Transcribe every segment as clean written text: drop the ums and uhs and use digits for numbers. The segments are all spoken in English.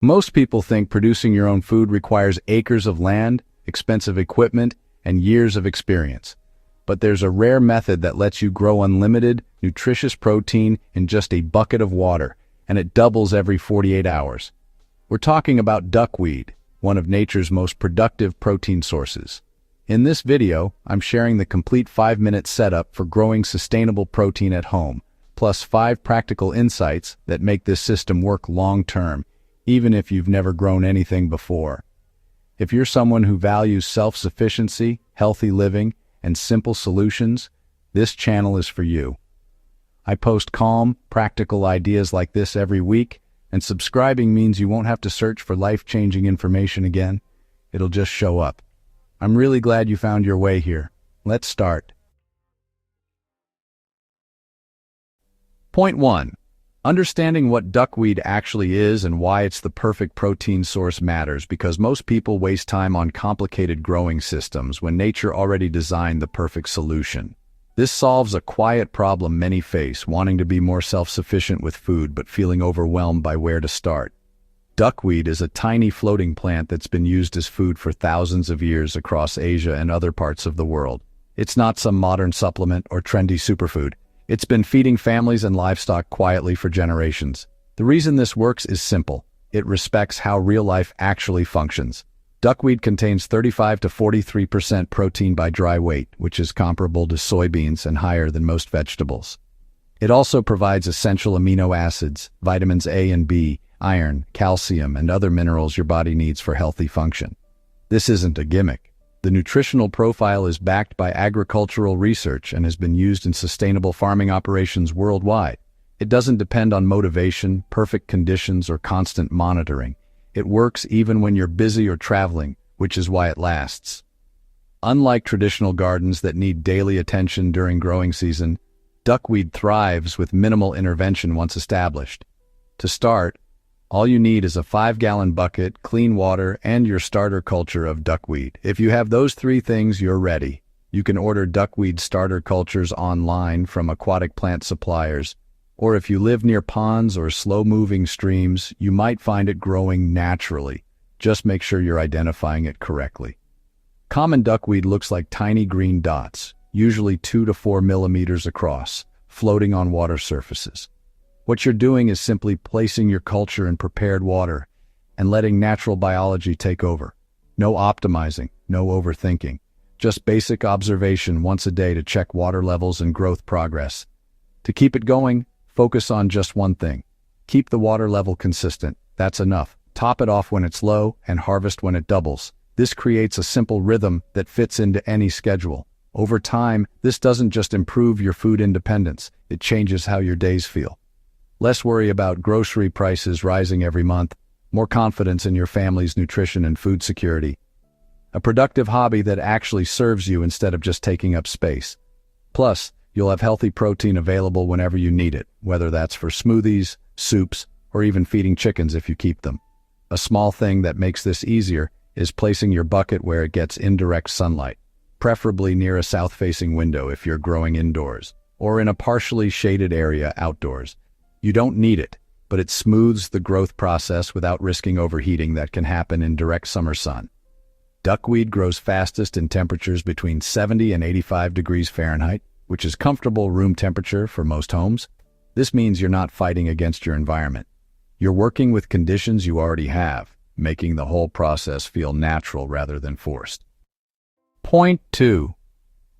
Most people think producing your own food requires acres of land, expensive equipment, and years of experience. But there's a rare method that lets you grow unlimited, nutritious protein in just a bucket of water, and it doubles every 48 hours. We're talking about duckweed, one of nature's most productive protein sources. In this video, I'm sharing the complete 5-minute setup for growing sustainable protein at home, plus 5 practical insights that make this system work long-term, even if you've never grown anything before. If you're someone who values self-sufficiency, healthy living, and simple solutions, this channel is for you. I post calm, practical ideas like this every week, and subscribing means you won't have to search for life-changing information again. It'll just show up. I'm really glad you found your way here. Let's start. Point 1. Understanding what duckweed actually is and why it's the perfect protein source matters, because most people waste time on complicated growing systems when nature already designed the perfect solution. This solves a quiet problem many face, wanting to be more self-sufficient with food but feeling overwhelmed by where to start. Duckweed is a tiny floating plant that's been used as food for thousands of years across Asia and other parts of the world. It's not some modern supplement or trendy superfood. It's been feeding families and livestock quietly for generations. The reason this works is simple. It respects how real life actually functions. Duckweed contains 35 to 43% protein by dry weight, which is comparable to soybeans and higher than most vegetables. It also provides essential amino acids, vitamins A and B, iron, calcium, and other minerals your body needs for healthy function. This isn't a gimmick. The nutritional profile is backed by agricultural research and has been used in sustainable farming operations worldwide. It doesn't depend on motivation, perfect conditions, or constant monitoring. It works even when you're busy or traveling, which is why it lasts. Unlike traditional gardens that need daily attention during growing season, duckweed thrives with minimal intervention once established. To start, all you need is a 5-gallon bucket, clean water, and your starter culture of duckweed. If you have those 3 things, you're ready. You can order duckweed starter cultures online from aquatic plant suppliers, or if you live near ponds or slow-moving streams, you might find it growing naturally. Just make sure you're identifying it correctly. Common duckweed looks like tiny green dots, usually 2 to 4 millimeters across, floating on water surfaces. What you're doing is simply placing your culture in prepared water and letting natural biology take over. No optimizing, no overthinking. Just basic observation once a day to check water levels and growth progress. To keep it going, focus on just one thing. Keep the water level consistent. That's enough. Top it off when it's low and harvest when it doubles. This creates a simple rhythm that fits into any schedule. Over time, this doesn't just improve your food independence, it changes how your days feel. Less worry about grocery prices rising every month, more confidence in your family's nutrition and food security. A productive hobby that actually serves you instead of just taking up space. Plus, you'll have healthy protein available whenever you need it, whether that's for smoothies, soups, or even feeding chickens if you keep them. A small thing that makes this easier is placing your bucket where it gets indirect sunlight, preferably near a south-facing window if you're growing indoors, or in a partially shaded area outdoors. You don't need it, but it smooths the growth process without risking overheating that can happen in direct summer sun. Duckweed grows fastest in temperatures between 70 and 85 degrees Fahrenheit, which is comfortable room temperature for most homes. This means you're not fighting against your environment. You're working with conditions you already have, making the whole process feel natural rather than forced. Point 2.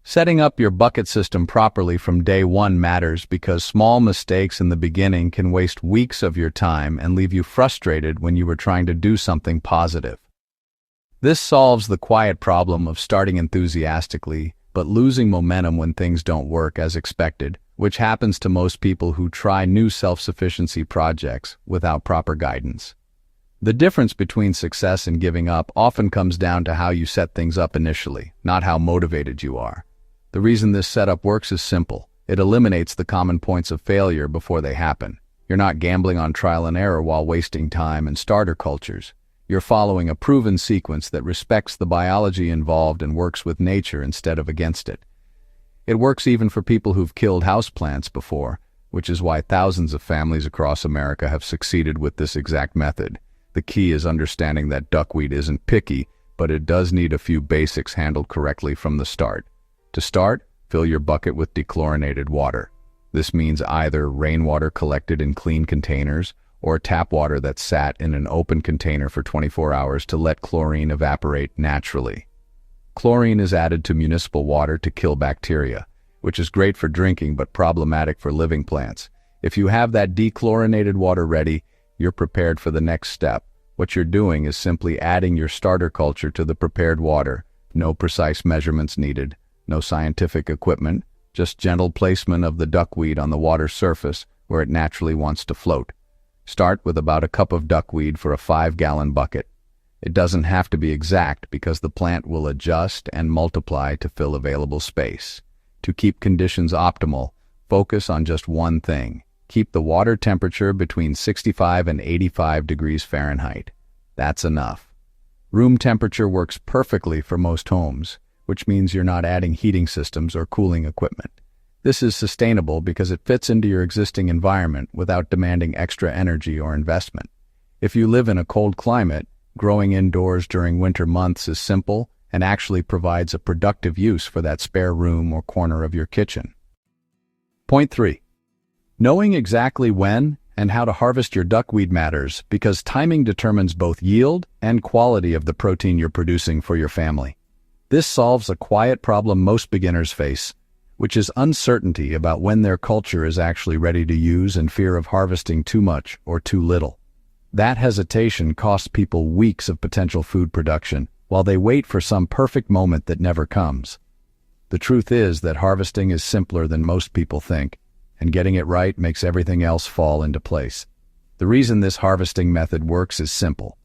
Setting up your bucket system properly from day one matters, because small mistakes in the beginning can waste weeks of your time and leave you frustrated when you were trying to do something positive. This solves the quiet problem of starting enthusiastically but losing momentum when things don't work as expected, which happens to most people who try new self-sufficiency projects without proper guidance. The difference between success and giving up often comes down to how you set things up initially, not how motivated you are. The reason this setup works is simple. It eliminates the common points of failure before they happen. You're not gambling on trial and error while wasting time in starter cultures. You're following a proven sequence that respects the biology involved and works with nature instead of against it. It works even for people who've killed houseplants before, which is why thousands of families across America have succeeded with this exact method. The key is understanding that duckweed isn't picky, but it does need a few basics handled correctly from the start. To start, fill your bucket with dechlorinated water. This means either rainwater collected in clean containers or tap water that's sat in an open container for 24 hours to let chlorine evaporate naturally. Chlorine is added to municipal water to kill bacteria, which is great for drinking but problematic for living plants. If you have that dechlorinated water ready, you're prepared for the next step. What you're doing is simply adding your starter culture to the prepared water. No precise measurements needed, no scientific equipment, just gentle placement of the duckweed on the water surface where it naturally wants to float. Start with about a cup of duckweed for a 5-gallon bucket. It doesn't have to be exact because the plant will adjust and multiply to fill available space. To keep conditions optimal, focus on just one thing. Keep the water temperature between 65 and 85 degrees Fahrenheit. That's enough. Room temperature works perfectly for most homes, which means you're not adding heating systems or cooling equipment. This is sustainable because it fits into your existing environment without demanding extra energy or investment. If you live in a cold climate, growing indoors during winter months is simple and actually provides a productive use for that spare room or corner of your kitchen. Point 3. Knowing exactly when and how to harvest your duckweed matters because timing determines both yield and quality of the protein you're producing for your family. This solves a quiet problem most beginners face, which is uncertainty about when their culture is actually ready to use and fear of harvesting too much or too little. That hesitation costs people weeks of potential food production while they wait for some perfect moment that never comes. The truth is that harvesting is simpler than most people think, and getting it right makes everything else fall into place. The reason this harvesting method works is simple.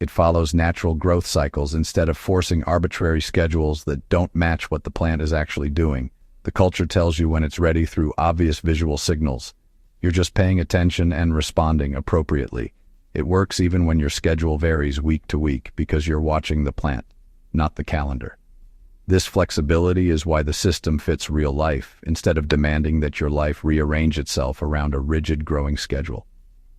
It follows natural growth cycles instead of forcing arbitrary schedules that don't match what the plant is actually doing. The culture tells you when it's ready through obvious visual signals. You're just paying attention and responding appropriately. It works even when your schedule varies week to week because you're watching the plant, not the calendar. This flexibility is why the system fits real life instead of demanding that your life rearrange itself around a rigid growing schedule.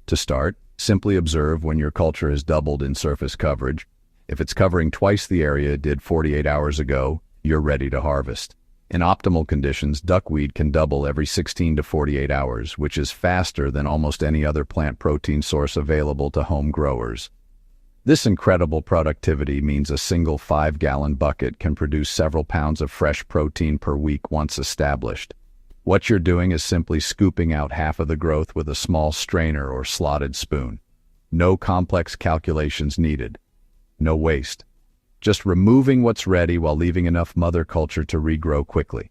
To start, simply observe when your culture has doubled in surface coverage. If it's covering twice the area it did 48 hours ago, you're ready to harvest. In optimal conditions, duckweed can double every 16 to 48 hours, which is faster than almost any other plant protein source available to home growers. This incredible productivity means a single 5-gallon bucket can produce several pounds of fresh protein per week once established. What you're doing is simply scooping out half of the growth with a small strainer or slotted spoon. No complex calculations needed. No waste. Just removing what's ready while leaving enough mother culture to regrow quickly.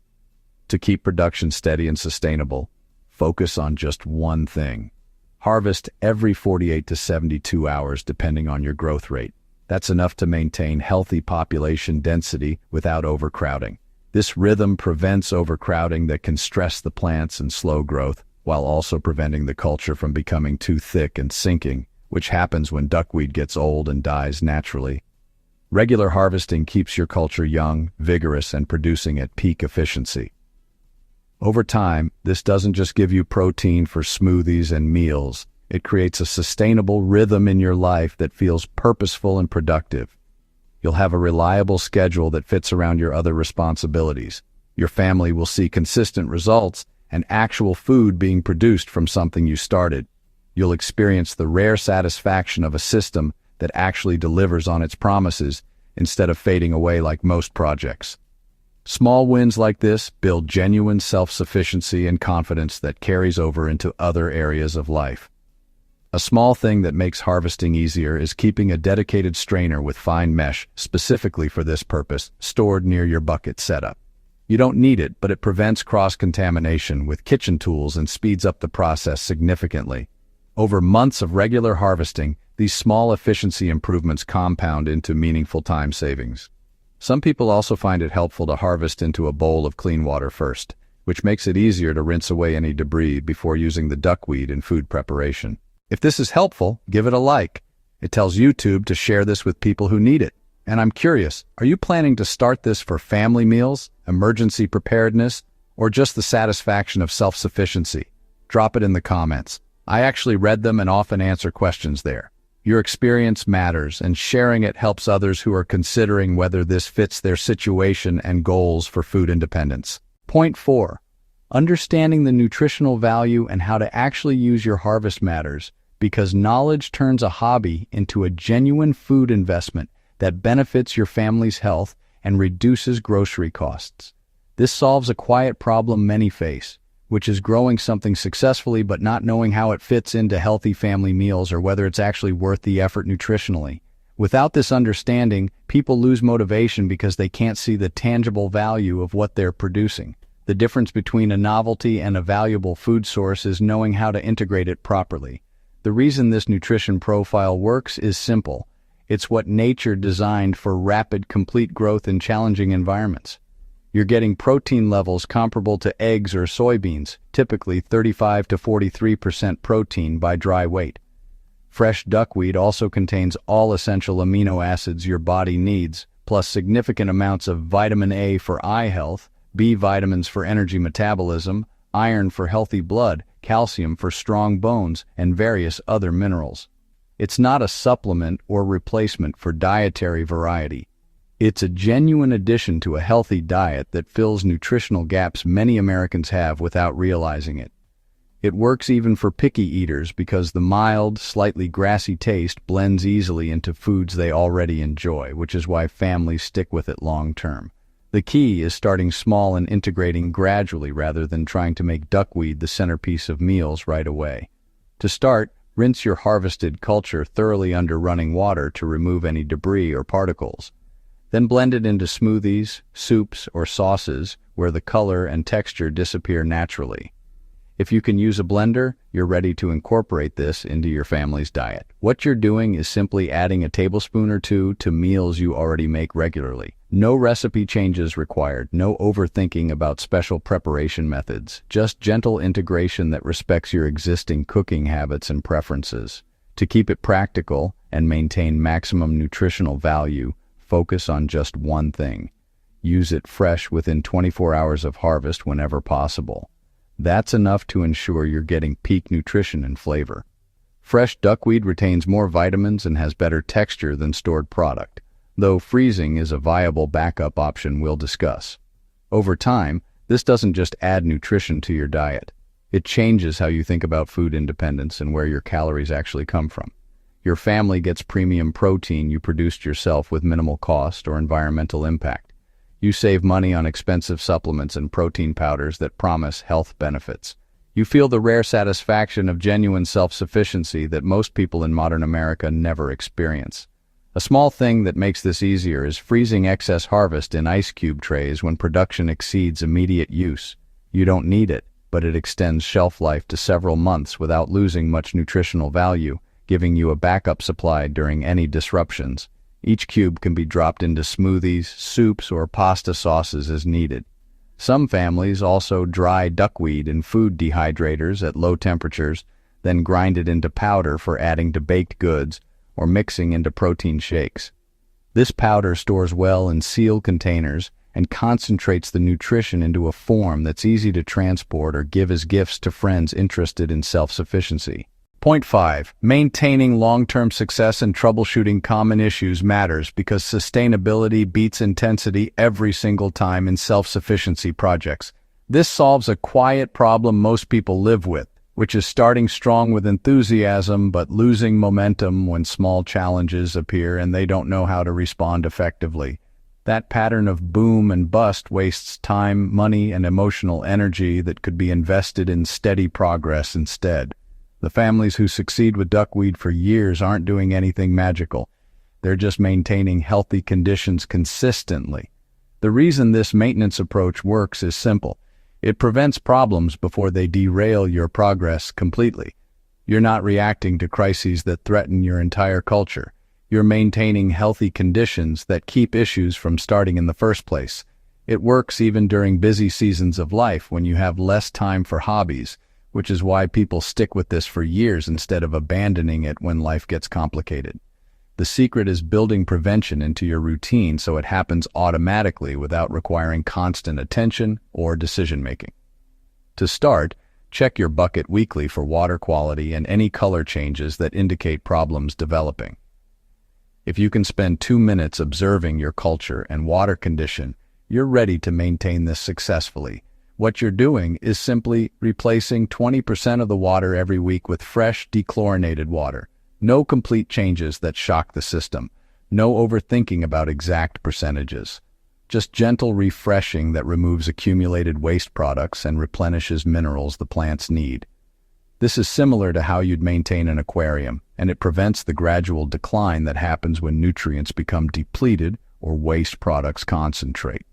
To keep production steady and sustainable, focus on just one thing. Harvest every 48 to 72 hours depending on your growth rate. That's enough to maintain healthy population density without overcrowding. This rhythm prevents overcrowding that can stress the plants and slow growth, while also preventing the culture from becoming too thick and sinking, which happens when duckweed gets old and dies naturally. Regular harvesting keeps your culture young, vigorous, and producing at peak efficiency. Over time, this doesn't just give you protein for smoothies and meals. It creates a sustainable rhythm in your life that feels purposeful and productive. You'll have a reliable schedule that fits around your other responsibilities. Your family will see consistent results and actual food being produced from something you started. You'll experience the rare satisfaction of a system that actually delivers on its promises instead of fading away like most projects. Small wins like this build genuine self-sufficiency and confidence that carries over into other areas of life. A small thing that makes harvesting easier is keeping a dedicated strainer with fine mesh specifically for this purpose stored near your bucket setup. You don't need it, but it prevents cross-contamination with kitchen tools and speeds up the process significantly. Over months of regular harvesting, these small efficiency improvements compound into meaningful time savings. Some people also find it helpful to harvest into a bowl of clean water first, which makes it easier to rinse away any debris before using the duckweed in food preparation. If this is helpful, give it a like. It tells YouTube to share this with people who need it. And I'm curious, are you planning to start this for family meals, emergency preparedness, or just the satisfaction of self-sufficiency? Drop it in the comments. I actually read them and often answer questions there. Your experience matters, and sharing it helps others who are considering whether this fits their situation and goals for food independence. Point 4. Understanding the nutritional value and how to actually use your harvest matters, because knowledge turns a hobby into a genuine food investment that benefits your family's health and reduces grocery costs. This solves a quiet problem many face, which is growing something successfully but not knowing how it fits into healthy family meals or whether it's actually worth the effort nutritionally. Without this understanding, people lose motivation because they can't see the tangible value of what they're producing. The difference between a novelty and a valuable food source is knowing how to integrate it properly. The reason this nutrition profile works is simple. It's what nature designed for rapid, complete growth in challenging environments. You're getting protein levels comparable to eggs or soybeans, typically 35 to 43% protein by dry weight. Fresh duckweed also contains all essential amino acids your body needs, plus significant amounts of vitamin A for eye health, B vitamins for energy metabolism, iron for healthy blood, calcium for strong bones, and various other minerals. It's not a supplement or replacement for dietary variety. It's a genuine addition to a healthy diet that fills nutritional gaps many Americans have without realizing it. It works even for picky eaters because the mild, slightly grassy taste blends easily into foods they already enjoy, which is why families stick with it long term. The key is starting small and integrating gradually rather than trying to make duckweed the centerpiece of meals right away. To start, rinse your harvested culture thoroughly under running water to remove any debris or particles. Then blend it into smoothies, soups, or sauces where the color and texture disappear naturally. If you can use a blender, you're ready to incorporate this into your family's diet. What you're doing is simply adding a tablespoon or two to meals you already make regularly. No recipe changes required, no overthinking about special preparation methods, just gentle integration that respects your existing cooking habits and preferences. To keep it practical and maintain maximum nutritional value, focus on just one thing. Use it fresh within 24 hours of harvest whenever possible. That's enough to ensure you're getting peak nutrition and flavor. Fresh duckweed retains more vitamins and has better texture than stored product, though freezing is a viable backup option we'll discuss. Over time, this doesn't just add nutrition to your diet. It changes how you think about food independence and where your calories actually come from. Your family gets premium protein you produced yourself with minimal cost or environmental impact. You save money on expensive supplements and protein powders that promise health benefits. You feel the rare satisfaction of genuine self-sufficiency that most people in modern America never experience. A small thing that makes this easier is freezing excess harvest in ice cube trays when production exceeds immediate use. You don't need it, but it extends shelf life to several months without losing much nutritional value, giving you a backup supply during any disruptions. Each cube can be dropped into smoothies, soups, or pasta sauces as needed. Some families also dry duckweed in food dehydrators at low temperatures, then grind it into powder for adding to baked goods or mixing into protein shakes. This powder stores well in sealed containers and concentrates the nutrition into a form that's easy to transport or give as gifts to friends interested in self-sufficiency. Point 5. Maintaining long-term success and troubleshooting common issues matters because sustainability beats intensity every single time in self-sufficiency projects. This solves a quiet problem most people live with, which is starting strong with enthusiasm but losing momentum when small challenges appear and they don't know how to respond effectively. That pattern of boom and bust wastes time, money, and emotional energy that could be invested in steady progress instead. The families who succeed with duckweed for years aren't doing anything magical. They're just maintaining healthy conditions consistently. The reason this maintenance approach works is simple. It prevents problems before they derail your progress completely. You're not reacting to crises that threaten your entire culture. You're maintaining healthy conditions that keep issues from starting in the first place. It works even during busy seasons of life when you have less time for hobbies, which is why people stick with this for years instead of abandoning it when life gets complicated. The secret is building prevention into your routine so it happens automatically without requiring constant attention or decision-making. To start, Check your bucket weekly for water quality and any color changes that indicate problems developing. If you can spend 2 minutes observing your culture and water condition, you're ready to maintain this successfully. What you're doing is simply replacing 20% of the water every week with fresh, dechlorinated water. No complete changes that shock the system. No overthinking about exact percentages. Just gentle refreshing that removes accumulated waste products and replenishes minerals the plants need. This is similar to how you'd maintain an aquarium, and it prevents the gradual decline that happens when nutrients become depleted or waste products concentrate.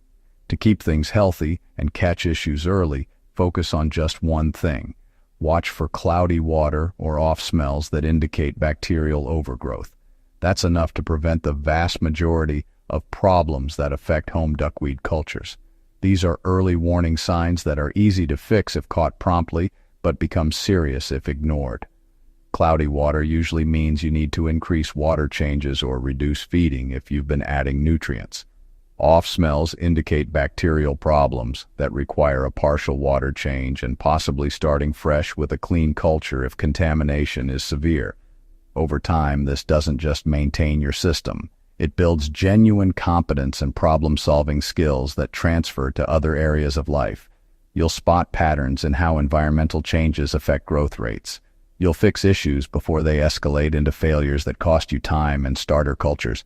To keep things healthy and catch issues early, focus on just one thing. Watch for cloudy water or off smells that indicate bacterial overgrowth. That's enough to prevent the vast majority of problems that affect home duckweed cultures. These are early warning signs that are easy to fix if caught promptly, but become serious if ignored. Cloudy water usually means you need to increase water changes or reduce feeding if you've been adding nutrients. Off smells indicate bacterial problems that require a partial water change and possibly starting fresh with a clean culture if contamination is severe. Over time, this doesn't just maintain your system. It builds genuine competence and problem-solving skills that transfer to other areas of life. You'll spot patterns in how environmental changes affect growth rates. You'll fix issues before they escalate into failures that cost you time and starter cultures.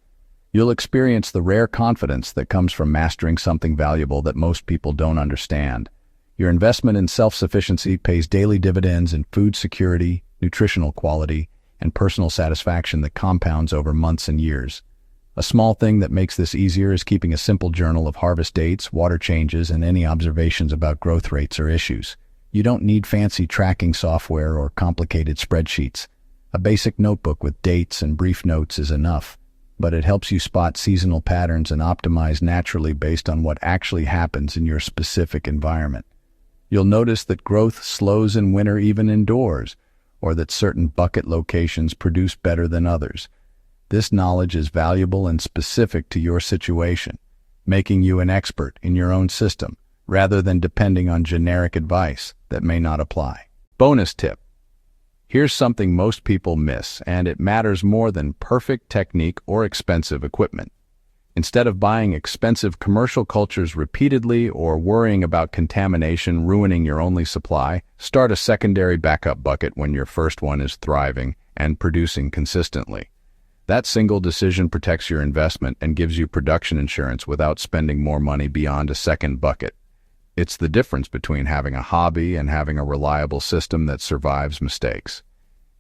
You'll experience the rare confidence that comes from mastering something valuable that most people don't understand. Your investment in self-sufficiency pays daily dividends in food security, nutritional quality, and personal satisfaction that compounds over months and years. A small thing that makes this easier is keeping a simple journal of harvest dates, water changes, and any observations about growth rates or issues. You don't need fancy tracking software or complicated spreadsheets. A basic notebook with dates and brief notes is enough, but it helps you spot seasonal patterns and optimize naturally based on what actually happens in your specific environment. You'll notice that growth slows in winter even indoors, or that certain bucket locations produce better than others. This knowledge is valuable and specific to your situation, making you an expert in your own system, rather than depending on generic advice that may not apply. Bonus tip. Here's something most people miss, and it matters more than perfect technique or expensive equipment. Instead of buying expensive commercial cultures repeatedly or worrying about contamination ruining your only supply, start a secondary backup bucket when your first one is thriving and producing consistently. That single decision protects your investment and gives you production insurance without spending more money beyond a second bucket. It's the difference between having a hobby and having a reliable system that survives mistakes.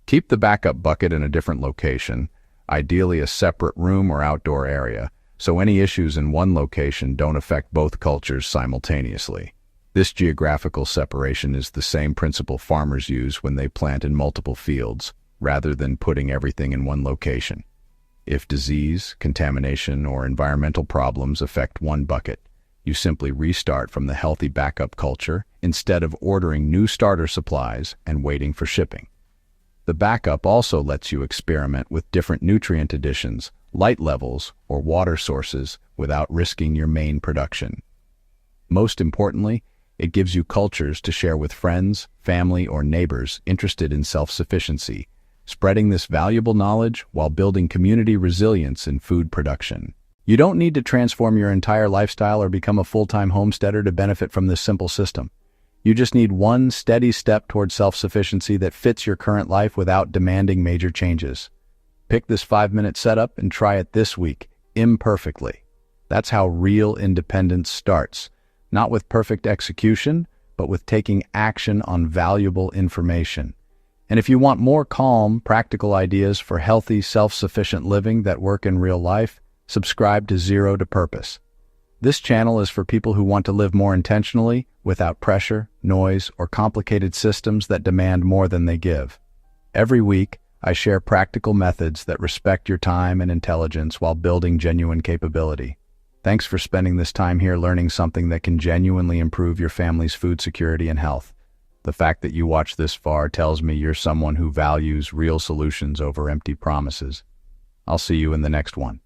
Keep the backup bucket in a different location, ideally a separate room or outdoor area, so any issues in one location don't affect both cultures simultaneously. This geographical separation is the same principle farmers use when they plant in multiple fields, rather than putting everything in one location. If disease, contamination, or environmental problems affect one bucket, you simply restart from the healthy backup culture instead of ordering new starter supplies and waiting for shipping. The backup also lets you experiment with different nutrient additions, light levels, or water sources without risking your main production. Most importantly, it gives you cultures to share with friends, family, or neighbors interested in self-sufficiency, spreading this valuable knowledge while building community resilience in food production. You don't need to transform your entire lifestyle or become a full-time homesteader to benefit from this simple system. You just need one steady step towards self-sufficiency that fits your current life without demanding major changes. Pick this 5-minute setup and try it this week, imperfectly. That's how real independence starts, not with perfect execution, but with taking action on valuable information. And if you want more calm, practical ideas for healthy, self-sufficient living that work in real life, subscribe to Zero to Purpose. This channel is for people who want to live more intentionally, without pressure, noise, or complicated systems that demand more than they give. Every week, I share practical methods that respect your time and intelligence while building genuine capability. Thanks for spending this time here learning something that can genuinely improve your family's food security and health. The fact that you watched this far tells me you're someone who values real solutions over empty promises. I'll see you in the next one.